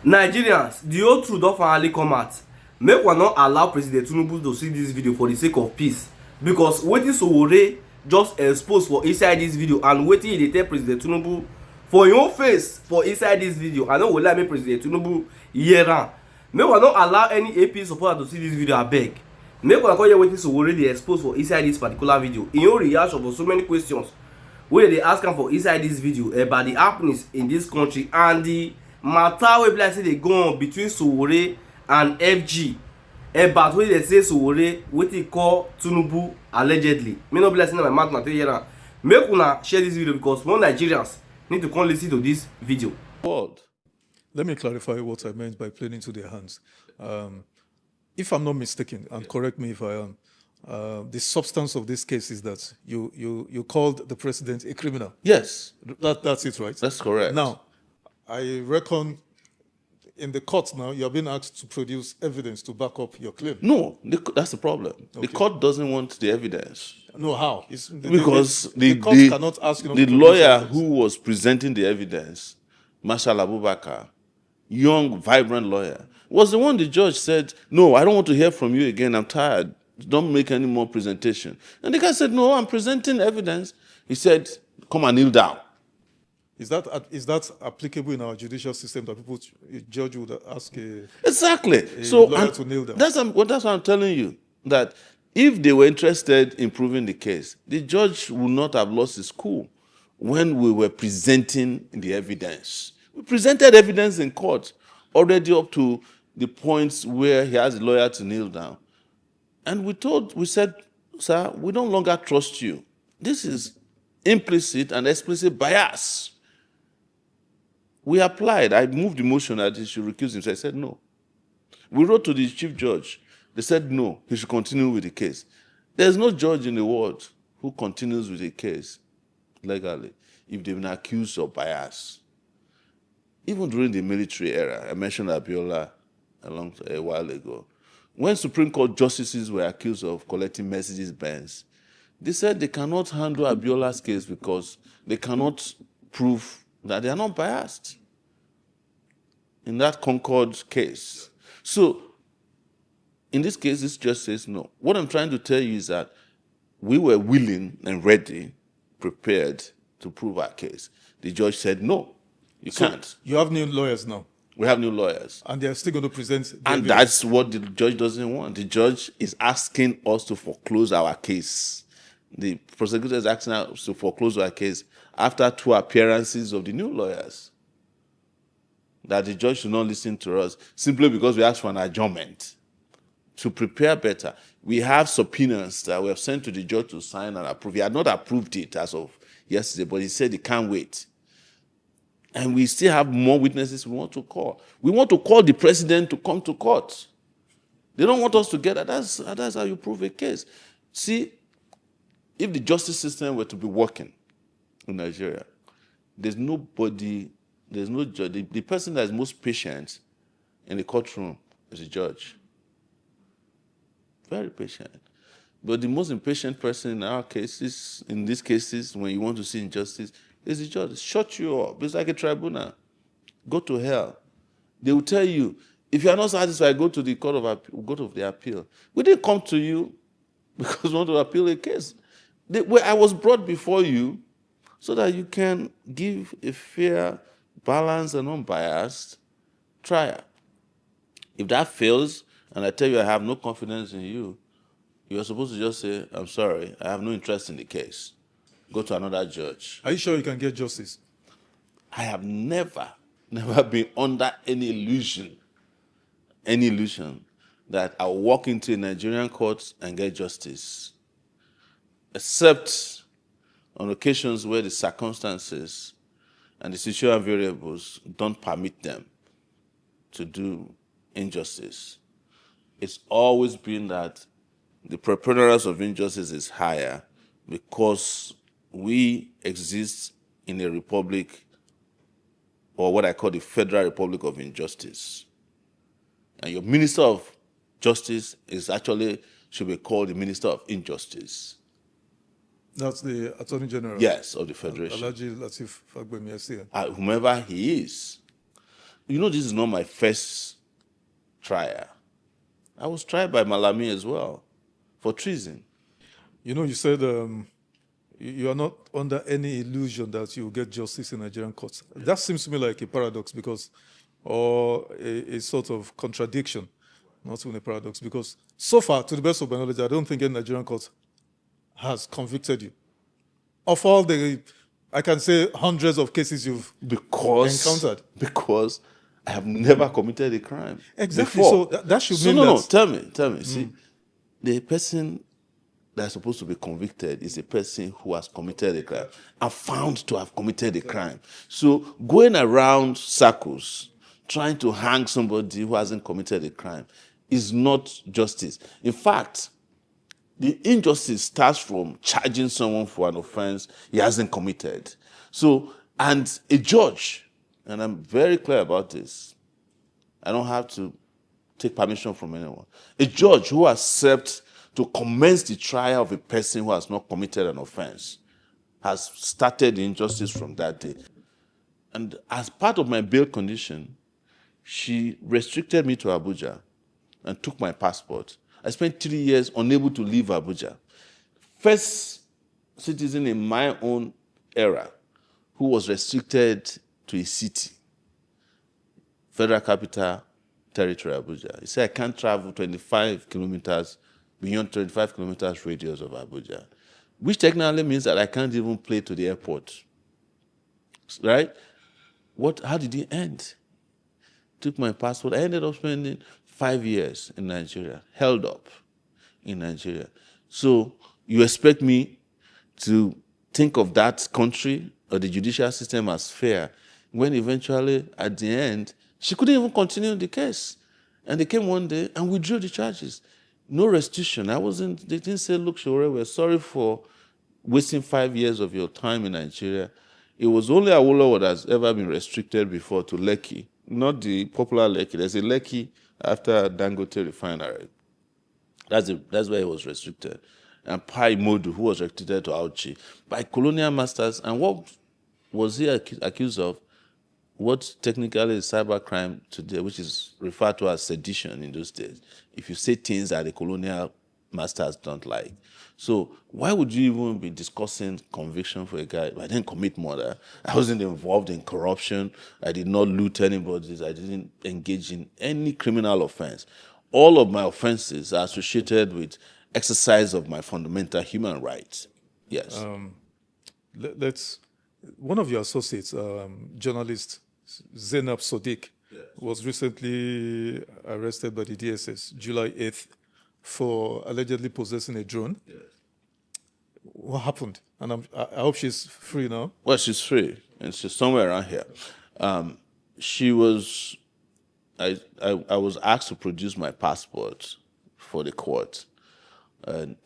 Nigerians, the whole truth don finally come out. Make we not allow President Tinubu to see this video for the sake of peace, because wetin Sowore just expose for inside this video and wetin he dey tell President Tinubu for im own face for inside this video, I no go lie, make President Tinubu hear am. Make we not allow any AP supporter to see this video, abeg. Make we come hear wetin Sowore dey expose for inside this particular video, im own reaction for so many questions wey dey ask am for inside this video about the happenings in this country and the matter wey be like say dey go on between Sowore and FG about wey dey say Sowore wetin he call Tinubu allegedly. May no be like say na my mouth na take hear am. Make una share this video because more Nigerians need to come lis ten to this video. Let me clarify what I meant by playing into their hands. If I'm not mistaken, and correct me if I am, the substance of this case is that you called the president a criminal. Yes. That's it, right? That's correct. Now, I reckon in the court now, you're being asked to produce evidence to back up your claim. No, that's the problem. Okay. The court doesn't want the evidence. No, how? Because the court cannot ask you the lawyer who was presenting the evidence, Marshal Abubakar, young, vibrant lawyer, was the one the judge said, no, I don't want to hear from you again. I'm tired. Don't make any more presentation. And the guy said, no, I'm presenting evidence. He said, come and kneel down. Is that applicable in our judicial system that a judge would ask a lawyer to kneel down? That's what I'm telling you, that if they were interested in proving the case, the judge would not have lost his cool when we were presenting the evidence. We presented evidence in court already up to the points where he has a lawyer to kneel down. And we said, sir, we no longer trust you. This is implicit and explicit bias. We applied. I moved the motion that he should recuse himself. I said no. We wrote to the chief judge. They said no, he should continue with the case. There's no judge in the world who continues with a case legally if they've been accused of bias. Even during the military era, I mentioned Abiola a while ago. When Supreme Court justices were accused of collecting Mercedes Benz, they said they cannot handle Abiola's case because they cannot prove that they are not biased in that Concord case. So, in this case, this just says no. What I'm trying to tell you is that we were willing and ready, prepared to prove our case. The judge said, no, you can't. You have new lawyers now. We have new lawyers. And they're still going to present. And that's what the judge doesn't want. The judge is asking us to foreclose our case. The prosecutor is asking us to foreclose our case after 2 appearances of the new lawyers. That the judge should not listen to us simply because we asked for an adjournment. To prepare better, we have subpoenas that we have sent to the judge to sign and approve. He had not approved it as of yesterday, but he said he can't wait. And we still have more witnesses we want to call. We want to call the president to come to court. They don't want us to get that. That's how you prove a case. See, if the justice system were to be working in Nigeria, there's no judge. The person that is most patient in the courtroom is the judge. Very patient. But the most impatient person in our cases, in these cases, when you want to see injustice, is the judge. Shut you up. It's like a tribunal. Go to hell. They will tell you, if you are not satisfied, go to the court of appeal. Go to the appeal. We didn't come to you because we want to appeal a case. I was brought before you so that you can give a fair, balanced, and unbiased trial. If that fails, and I tell you I have no confidence in you, you're supposed to just say, I'm sorry, I have no interest in the case. Go to another judge. Are you sure you can get justice? I have never been under any illusion that I'll walk into a Nigerian court and get justice. Except on occasions where the circumstances and the situational variables don't permit them to do injustice. It's always been that the preponderance of injustice is higher because we exist in a republic, or what I call the Federal Republic of Injustice. And your Minister of Justice should be called the Minister of Injustice. That's the Attorney General? Yes, of the Federation. Alhaji Lateef Fagbemi, whomever he is. You know, this is not my first trial. I was tried by Malami as well for treason. You know, you said you are not under any illusion that you will get justice in Nigerian courts. That seems to me like a paradox because, or a sort of contradiction, not even a paradox, because so far, to the best of my knowledge, I don't think any Nigerian court has convicted you. Of all the, I can say hundreds of cases you've encountered. Because I have never committed a crime. Exactly. Before. So that should So mean no, that. no, tell me. See, the person that's supposed to be convicted is a person who has committed a crime and found to have committed a crime. So going around circles trying to hang somebody who hasn't committed a crime is not justice. In fact, the injustice starts from charging someone for an offense he hasn't committed. So, and a judge, and I'm very clear about this, I don't have to take permission from anyone. A judge who accepts to commence the trial of a person who has not committed an offense has started the injustice from that day. And as part of my bail condition, she restricted me to Abuja and took my passport. I spent 3 years unable to leave Abuja. First citizen in my own era who was restricted to a city, Federal Capital Territory, Abuja. He said, I can't travel 25 kilometers, beyond 25 kilometers radius of Abuja, which technically means that I can't even play to the airport, right? How did it end? Took my passport. I ended up spending 5 years in Nigeria, held up in Nigeria. So you expect me to think of that country or the judicial system as fair when eventually, at the end, she couldn't even continue the case. And they came one day and withdrew the charges. No restitution. They didn't say, look, Sowore, we're sorry for wasting 5 years of your time in Nigeria. It was only Awolowo that has ever been restricted before to Lekki, not the popular Lekki. There's a Lekki after Dangote refinery. That's where he was restricted. And Pai Modu, who was restricted to Auchi by colonial masters. And what was he accused of? What technically is cybercrime today, which is referred to as sedition in those days. If you say things that the colonial masters don't like. So why would you even be discussing conviction for a guy? I didn't commit murder. I wasn't involved in corruption. I did not loot anybody. I didn't engage in any criminal offense. All of my offenses are associated with exercise of my fundamental human rights. Yes. One of your associates, journalist Zainab Sodiq, was recently arrested by the DSS, July 8th, for allegedly possessing a drone. Yes. What happened? And I hope she's free now. Well, she's free, and she's somewhere around here. She was. I was asked to produce my passport for the court, and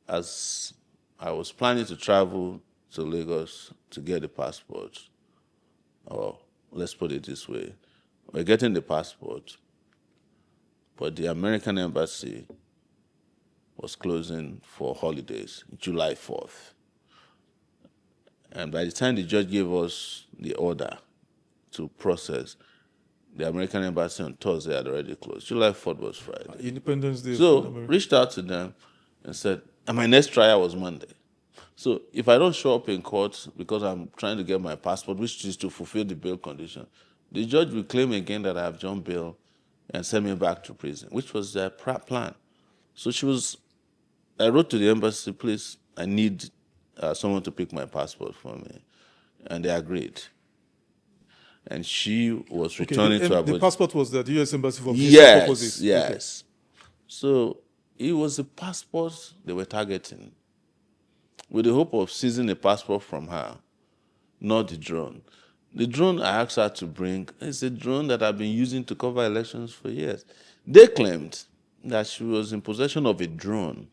as I was planning to travel to Lagos to get the passport, or let's put it this way, we're getting the passport, but the American embassy was closing for holidays, July 4th. And by the time the judge gave us the order to process, the American embassy on Thursday had already closed. July 4th was Friday. Independence Day. So reached out to them and said, and my next trial was Monday. So if I don't show up in court because I'm trying to get my passport, which is to fulfill the bail condition, the judge will claim again that I have jumped bail and send me back to prison, which was their plan. So I wrote to the embassy, please, I need someone to pick my passport for me. And they agreed. And she was returning to Abuja. The passport was the U.S. Embassy for business purposes? Yes. Okay. So it was the passport they were targeting with the hope of seizing the passport from her, not the drone. The drone I asked her to bring is a drone that I've been using to cover elections for years. They claimed that she was in possession of a drone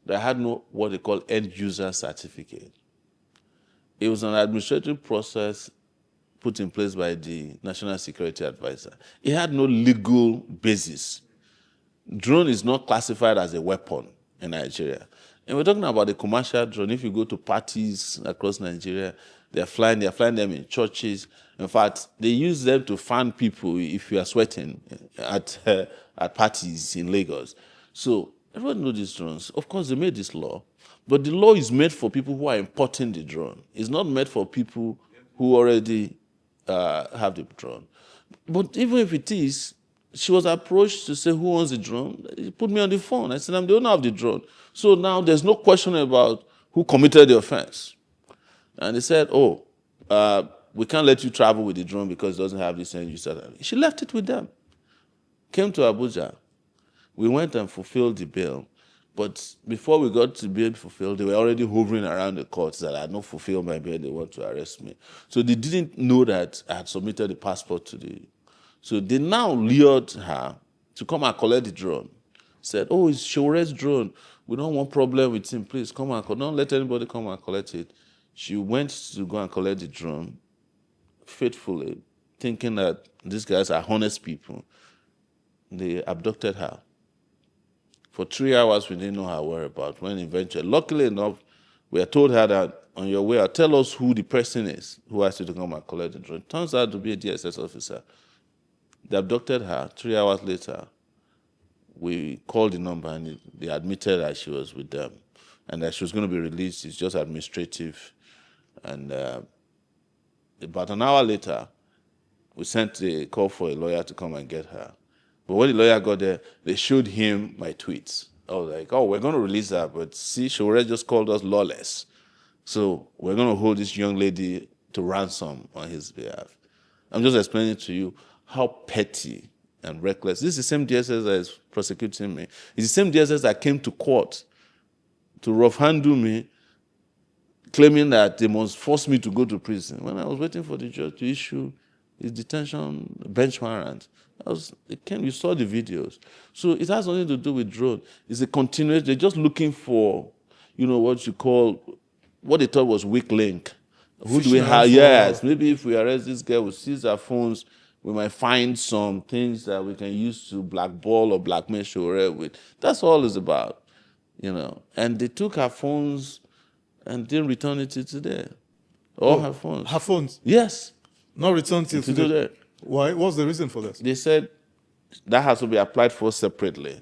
that had no what they call end-user certificate. It was an administrative process put in place by the National Security Advisor. It had no legal basis. Drone is not classified as a weapon in Nigeria. And we're talking about a commercial drone. If you go to parties across Nigeria, They're flying them in churches. In fact, they use them to fan people if you are sweating at parties in Lagos. So everyone knows these drones. Of course, they made this law, but the law is made for people who are importing the drone. It's not made for people who already have the drone. But even if it is, she was approached to say, who owns the drone? He put me on the phone. I said, I'm the owner of the drone. So now there's no question about who committed the offense. And they said, we can't let you travel with the drone because it doesn't have this end user. She left it with them. Came to Abuja. We went and fulfilled the bail. But before we got to bail fulfilled, they were already hovering around the courts that I had not fulfilled my bail. They want to arrest me. So they didn't know that I had submitted the passport to the... So they now lured her to come and collect the drone. Said, it's Sowore's drone. We don't want problem with him. Please come and don't let anybody come and collect it. She went to go and collect the drone faithfully, thinking that these guys are honest people. They abducted her. For 3 hours, we didn't know her whereabouts. When eventually, luckily enough, we had told her that on your way, tell us who the person is who asked you to come and collect the drone. Turns out to be a DSS officer. They abducted her. 3 hours later, we called the number and they admitted that she was with them and that she was going to be released. It's just administrative. And about an hour later, we sent a call for a lawyer to come and get her. But when the lawyer got there, they showed him my tweets. I was like, we're going to release her, but see, Sowore just called us lawless. So we're going to hold this young lady to ransom on his behalf. I'm just explaining to you how petty and reckless. This is the same DSS that is prosecuting me. It's the same DSS that came to court to rough-handle me, claiming that they must force me to go to prison. When I was waiting for the judge to issue his detention bench warrant, you saw the videos. So it has nothing to do with drone. It's a continuous, they're just looking for, what they thought was weak link. Who do we have? Yes, maybe if we arrest this girl, we seize our phones, we might find some things that we can use to blackball or blackmail Sowore with. That's all it's about, And they took her phones and didn't return it till today. All her phones. Her phones? Yes. Not returned till today. Why? What's the reason for that? They said that has to be applied for separately.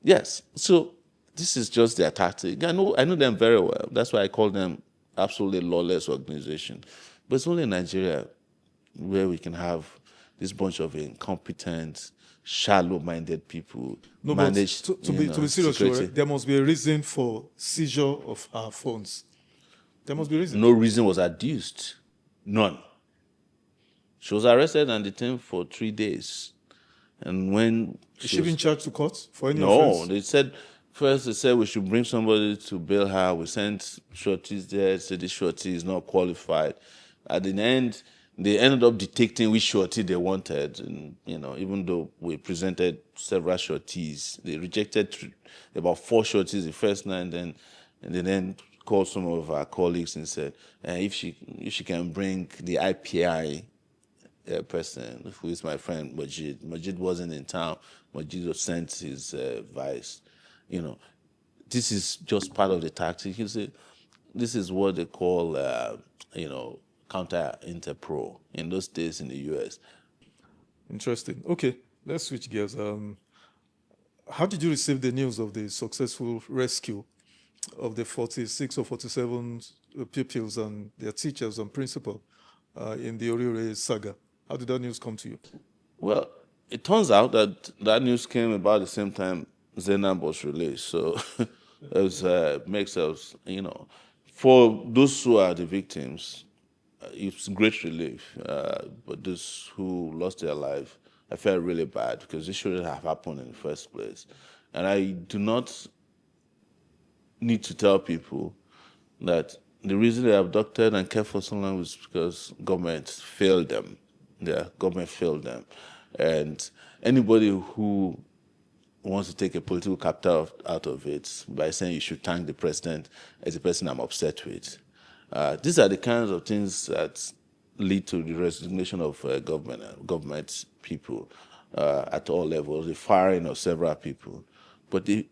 Yes. So this is just their tactic. I know them very well. That's why I call them absolutely lawless organization. But it's only in Nigeria where we can have this bunch of incompetent, shallow-minded people manage to be serious, Sowore, there must be a reason for seizure of our phones. There must be a reason. No reason was adduced. None. She was arrested and detained for 3 days. And when Is she being charged to court for any offense? No, they said we should bring somebody to bail her. We sent shorties there, said the shorty is not qualified. At the end, they ended up detecting which shorty they wanted. And, even though we presented several shorties, they rejected about 4 shorties the first night, and they then called some of our colleagues and said, if she can bring the IPI person, who is my friend Majid. Majid wasn't in town. Majid sent his vice. This is just part of the tactic. You see, this is what they call, counter-interpro in those days in the U.S. Interesting. Okay, let's switch gears. How did you receive the news of the successful rescue of the 46 or 47 pupils and their teachers and principal in the Orire saga? How did that news come to you? Well, it turns out that news came about the same time Zainab was released. So it makes us, for those who are the victims, it's great relief. But those who lost their life, I felt really bad because this shouldn't have happened in the first place. And I do not need to tell people that the reason they abducted and kept for so long was because government failed them. The government failed them. And anybody who wants to take a political capital out of it by saying you should thank the president as a person I'm upset with. These are the kinds of things that lead to the resignation of government people at all levels, the firing of several people. But the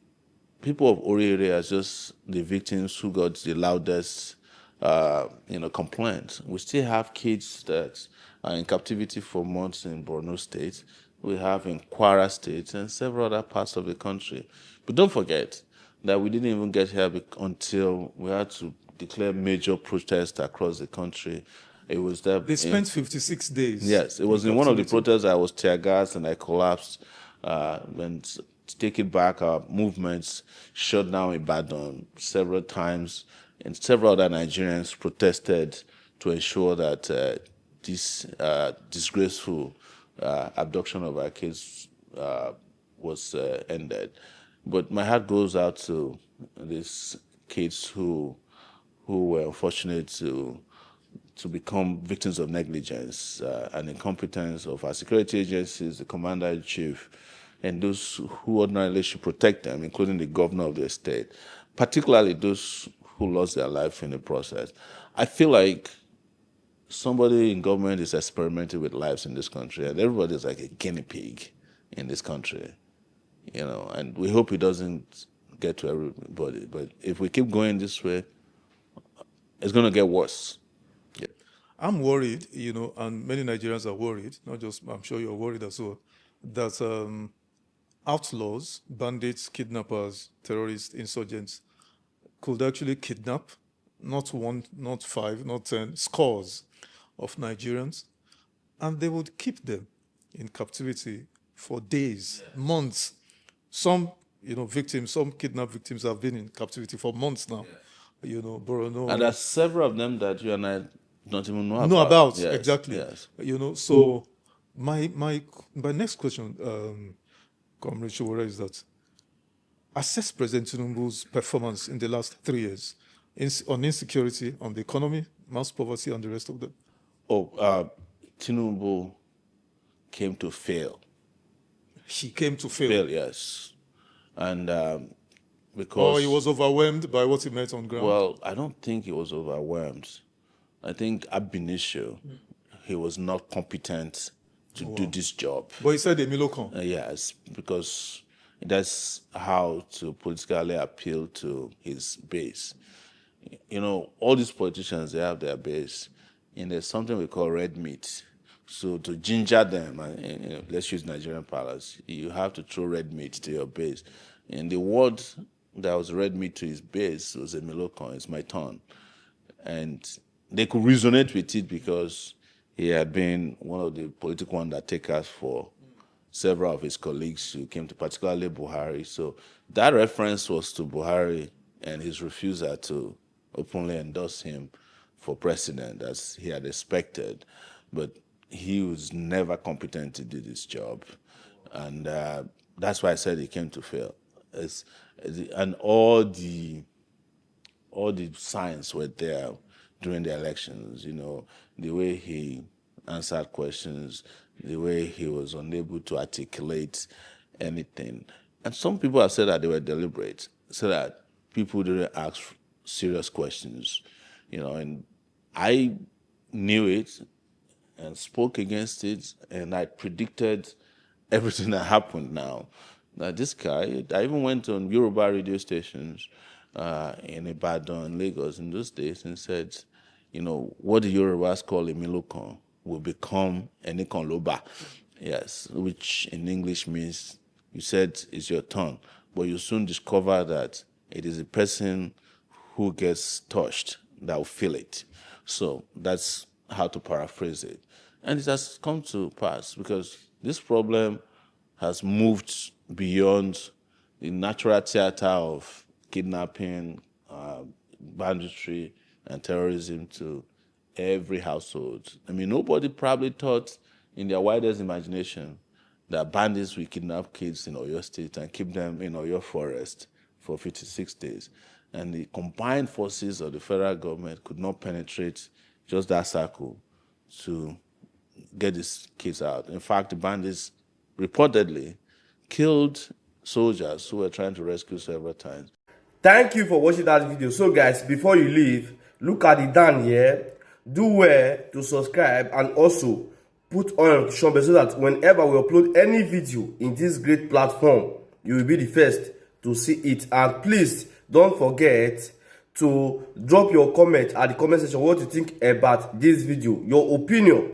people of Orire are just the victims who got the loudest complaints. We still have kids that are in captivity for months in Borno State. We have in Kwara State and several other parts of the country. But don't forget that we didn't even get here until we had to declare major protests across the country. It was that They spent 56 days. Yes, it was in one of the protests I was tear gassed and I collapsed. When Take It Back, our movements shut down Ibadan several times, and several other Nigerians protested to ensure that this disgraceful abduction of our kids was ended. But my heart goes out to these kids who were unfortunate to become victims of negligence and incompetence of our security agencies, the commander-in-chief, and those who ordinarily should protect them, including the governor of the state, particularly those who lost their life in the process. I feel like somebody in government is experimenting with lives in this country, and everybody is like a guinea pig in this country, and we hope it doesn't get to everybody. But if we keep going this way, it's going to get worse. I'm worried, and many Nigerians are worried, not just, I'm sure you're worried as well, that outlaws, bandits, kidnappers, terrorists, insurgents could actually kidnap not one, not five, not 10, scores of Nigerians, and they would keep them in captivity for days, months. Some, victims, some kidnapped victims have been in captivity for months now. Borno. And there's several of them that you and I don't even know about. Yes, exactly. Yes. So my next question, Comrade Sowore, is that assess President Tinubu's performance in the last 3 years on insecurity, on the economy, mass poverty, and the rest of them. Tinubu came to fail. He came to fail. Fail, yes. And because... he was overwhelmed by what he met on ground? Well, I don't think he was overwhelmed. I think ab initio, he was not competent to do this job. But he said Emilokon. Yes, because that's how to politically appeal to his base. All these politicians, they have their base, and there's something we call red meat. So to ginger them, let's use Nigerian parlance, you have to throw red meat to your base. And the word that was red meat to his base was Emilokon, it's my turn. And they could resonate with it because he had been one of the political undertakers for several of his colleagues who came to, particularly Buhari. So that reference was to Buhari and his refusal to openly endorse him for president, as he had expected. But he was never competent to do this job. And that's why I said he came to fail. And all the signs were there during the elections, the way he answered questions, the way he was unable to articulate anything. And some people have said that they were deliberate, so that people didn't ask serious questions, and I knew it and spoke against it, and I predicted everything that happened now. Now, this guy, I even went on Yoruba radio stations in Ibadan, Lagos in those days, and said, what the Yorubas call Emilokon will become Enikan Loba. Yes, which in English means you said it's your turn, but you soon discover that it is a person who gets touched that will feel it. So that's how to paraphrase it. And it has come to pass because this problem has moved beyond the natural theater of kidnapping, banditry, and terrorism to every household. I mean, nobody probably thought in their widest imagination that bandits will kidnap kids in Oyo State and keep them in Oyo Forest for 56 days. And the combined forces of the federal government could not penetrate just that circle to get these kids out. In fact, the bandits reportedly killed soldiers who were trying to rescue several times. Thank you for watching that video. So guys, before you leave, look at it down here. Do well to subscribe and also put on your notification bell so that whenever we upload any video in this great platform, you will be the first to see it. And please don't forget to drop your comment at the comment section what you think about this video, your opinion.